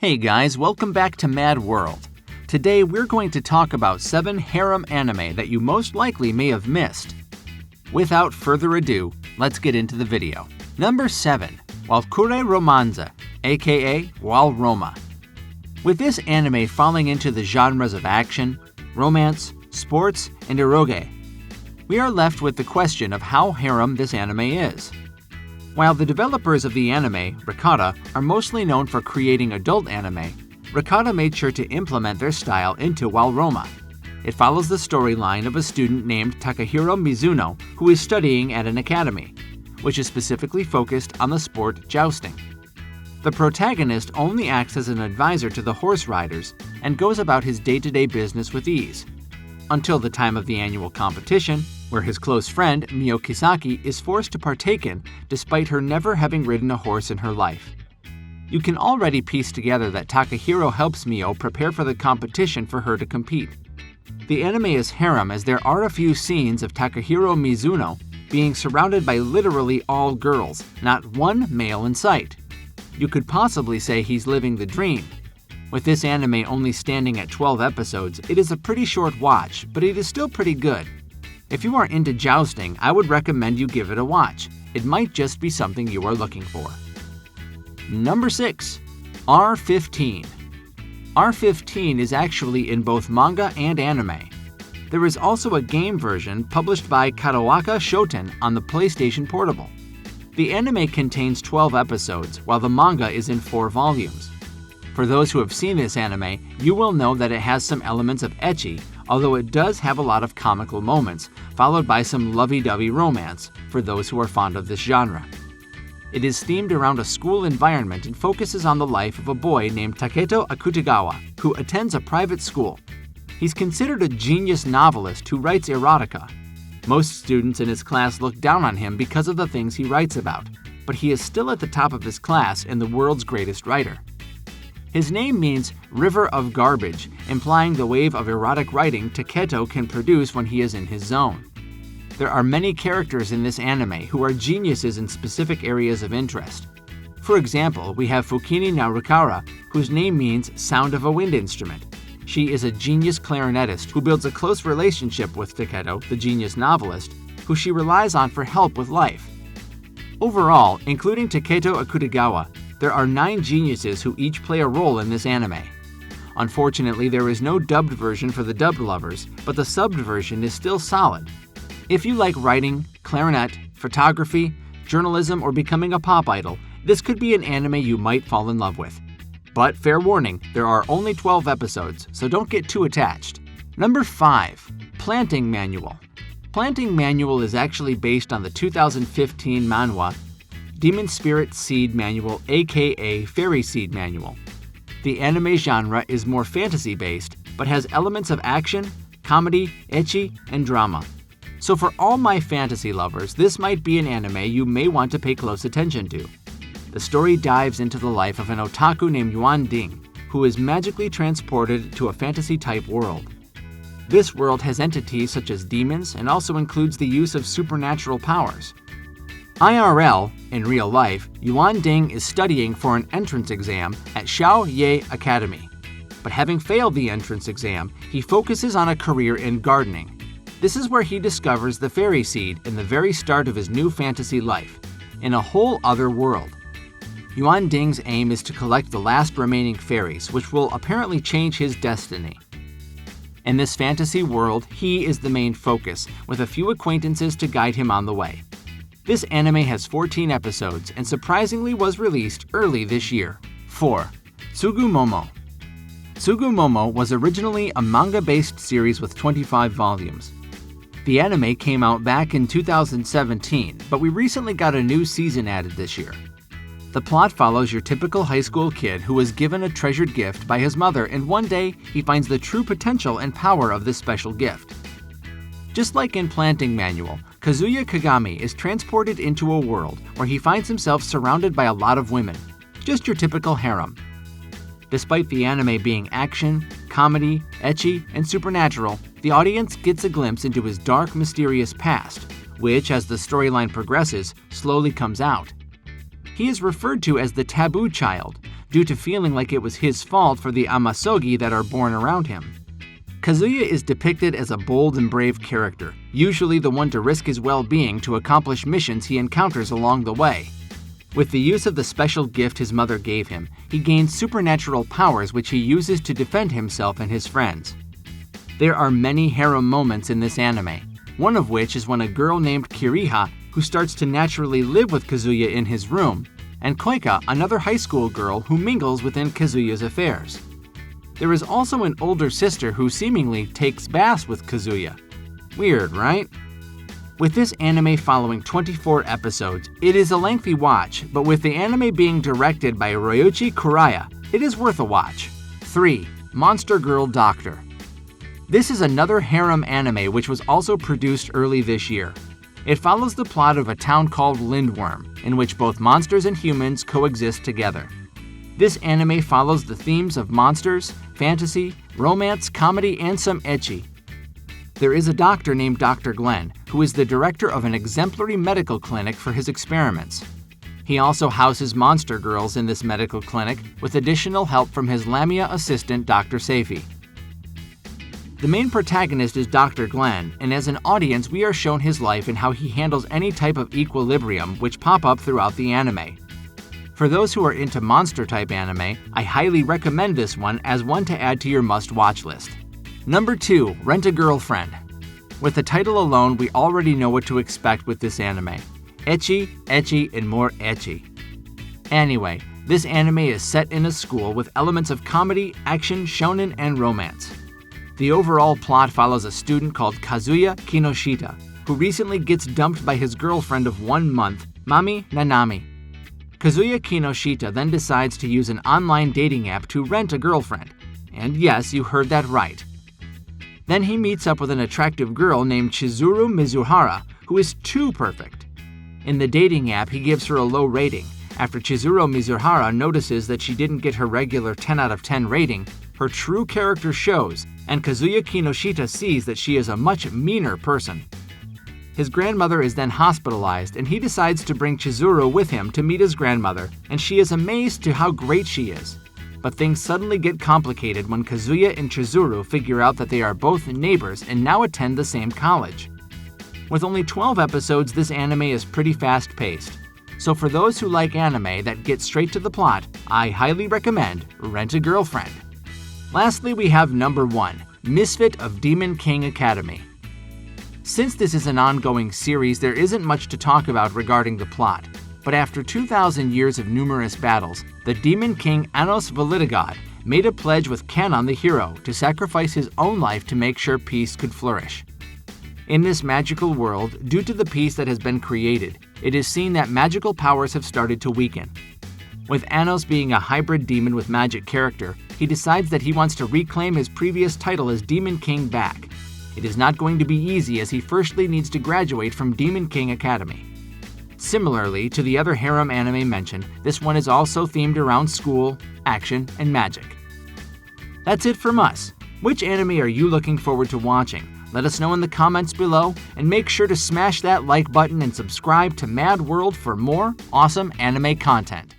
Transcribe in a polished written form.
Hey guys, welcome back to Mad World. Today we're going to talk about 7 harem anime that you most likely may have missed. Without further ado, let's get into the video. Number 7, Walkure Romanza, aka Wal Roma. With this anime falling into the genres of action, romance, sports, and eroge, we are left with the question of how harem this anime is. While the developers of the anime, Ricotta, are mostly known for creating adult anime, Ricotta made sure to implement their style into Wal Roma. It follows the storyline of a student named Takahiro Mizuno who is studying at an academy, which is specifically focused on the sport jousting. The protagonist only acts as an advisor to the horse riders and goes about his day-to-day business with ease, until the time of the annual competition, where his close friend, Mio Kisaki, is forced to partake in despite her never having ridden a horse in her life. You can already piece together that Takahiro helps Mio prepare for the competition for her to compete. The anime is harem as there are a few scenes of Takahiro Mizuno being surrounded by literally all girls, not one male in sight. You could possibly say he's living the dream. With this anime only standing at 12 episodes, it is a pretty short watch, but it is still pretty good. If you are into jousting, I would recommend you give it a watch. It might just be something you are looking for. Number 6, R15. R15 is actually in both manga and anime. There is also a game version published by Kadokawa Shoten on the PlayStation Portable. The anime contains 12 episodes, while the manga is in 4 volumes. For those who have seen this anime, you will know that it has some elements of ecchi, although it does have a lot of comical moments, followed by some lovey-dovey romance for those who are fond of this genre. It is themed around a school environment and focuses on the life of a boy named Taketo Akutagawa, who attends a private school. He's considered a genius novelist who writes erotica. Most students in his class look down on him because of the things he writes about, but he is still at the top of his class and the world's greatest writer. His name means river of garbage, implying the wave of erotic writing Taketo can produce when he is in his zone. There are many characters in this anime who are geniuses in specific areas of interest. For example, we have Fukini Narukara, whose name means sound of a wind instrument. She is a genius clarinetist who builds a close relationship with Taketo, the genius novelist, who she relies on for help with life. Overall, including Taketo Akutagawa, there are 9 geniuses who each play a role in this anime. Unfortunately, there is no dubbed version for the dubbed lovers, but the subbed version is still solid. If you like writing, clarinet, photography, journalism, or becoming a pop idol, this could be an anime you might fall in love with. But fair warning, there are only 12 episodes, so don't get too attached. Number 5, Planting Manual. Planting Manual is actually based on the 2015 manhwa Demon Spirit Seed Manual, aka Fairy Seed Manual. The anime genre is more fantasy-based, but has elements of action, comedy, ecchi, and drama. So for all my fantasy lovers, this might be an anime you may want to pay close attention to. The story dives into the life of an otaku named Yuan Ding, who is magically transported to a fantasy-type world. This world has entities such as demons and also includes the use of supernatural powers. IRL, in real life, Yuan Ding is studying for an entrance exam at Xiao Ye Academy. But having failed the entrance exam, he focuses on a career in gardening. This is where he discovers the fairy seed in the very start of his new fantasy life, in a whole other world. Yuan Ding's aim is to collect the last remaining fairies, which will apparently change his destiny. In this fantasy world, he is the main focus, with a few acquaintances to guide him on the way. This anime has 14 episodes and surprisingly was released early this year. 4. Tsugumomo. Tsugumomo was originally a manga-based series with 25 volumes. The anime came out back in 2017, but we recently got a new season added this year. The plot follows your typical high school kid who was given a treasured gift by his mother, and one day he finds the true potential and power of this special gift. Just like in Planting Manual, Kazuya Kagami is transported into a world where he finds himself surrounded by a lot of women. Just your typical harem. Despite the anime being action, comedy, ecchi, and supernatural, the audience gets a glimpse into his dark, mysterious past, which, as the storyline progresses, slowly comes out. He is referred to as the taboo child due to feeling like it was his fault for the amasogi that are born around him. Kazuya is depicted as a bold and brave character, usually the one to risk his well-being to accomplish missions he encounters along the way. With the use of the special gift his mother gave him, he gains supernatural powers which he uses to defend himself and his friends. There are many harem moments in this anime, one of which is when a girl named Kiriha, who starts to naturally live with Kazuya in his room, and Koika, another high school girl who mingles within Kazuya's affairs. There is also an older sister who seemingly takes baths with Kazuya. Weird, right? With this anime following 24 episodes, it is a lengthy watch, but with the anime being directed by Ryoichi Kuraya, it is worth a watch. 3. Monster Girl Doctor. This is another harem anime which was also produced early this year. It follows the plot of a town called Lindworm, in which both monsters and humans coexist together. This anime follows the themes of monsters, fantasy, romance, comedy, and some ecchi. There is a doctor named Dr. Glenn, who is the director of an exemplary medical clinic for his experiments. He also houses monster girls in this medical clinic with additional help from his Lamia assistant, Dr. Seifi. The main protagonist is Dr. Glenn, and as an audience we are shown his life and how he handles any type of equilibrium which pop up throughout the anime. For those who are into monster-type anime, I highly recommend this one as one to add to your must-watch list. Number 2. Rent-a-Girlfriend. With the title alone, we already know what to expect with this anime. Ecchi, ecchi, and more ecchi. Anyway, this anime is set in a school with elements of comedy, action, shonen, and romance. The overall plot follows a student called Kazuya Kinoshita, who recently gets dumped by his girlfriend of 1 month, Mami Nanami. Kazuya Kinoshita then decides to use an online dating app to rent a girlfriend. And yes, you heard that right. Then he meets up with an attractive girl named Chizuru Mizuhara, who is too perfect. In the dating app, he gives her a low rating. After Chizuru Mizuhara notices that she didn't get her regular 10 out of 10 rating, her true character shows, and Kazuya Kinoshita sees that she is a much meaner person. His grandmother is then hospitalized, and he decides to bring Chizuru with him to meet his grandmother, and she is amazed to how great she is. But things suddenly get complicated when Kazuya and Chizuru figure out that they are both neighbors and now attend the same college. With only 12 episodes, this anime is pretty fast-paced. So for those who like anime that get straight to the plot, I highly recommend Rent-a-Girlfriend. Lastly, we have number 1, Misfit of Demon King Academy. Since this is an ongoing series, there isn't much to talk about regarding the plot. But after 2,000 years of numerous battles, the Demon King Anos Validigod made a pledge with Kanon the hero to sacrifice his own life to make sure peace could flourish. In this magical world, due to the peace that has been created, it is seen that magical powers have started to weaken. With Anos being a hybrid demon with magic character, he decides that he wants to reclaim his previous title as Demon King back. It is not going to be easy as he firstly needs to graduate from Demon King Academy. Similarly to the other harem anime mentioned, this one is also themed around school, action, and magic. That's it from us. Which anime are you looking forward to watching? Let us know in the comments below, and make sure to smash that like button and subscribe to Mad World for more awesome anime content.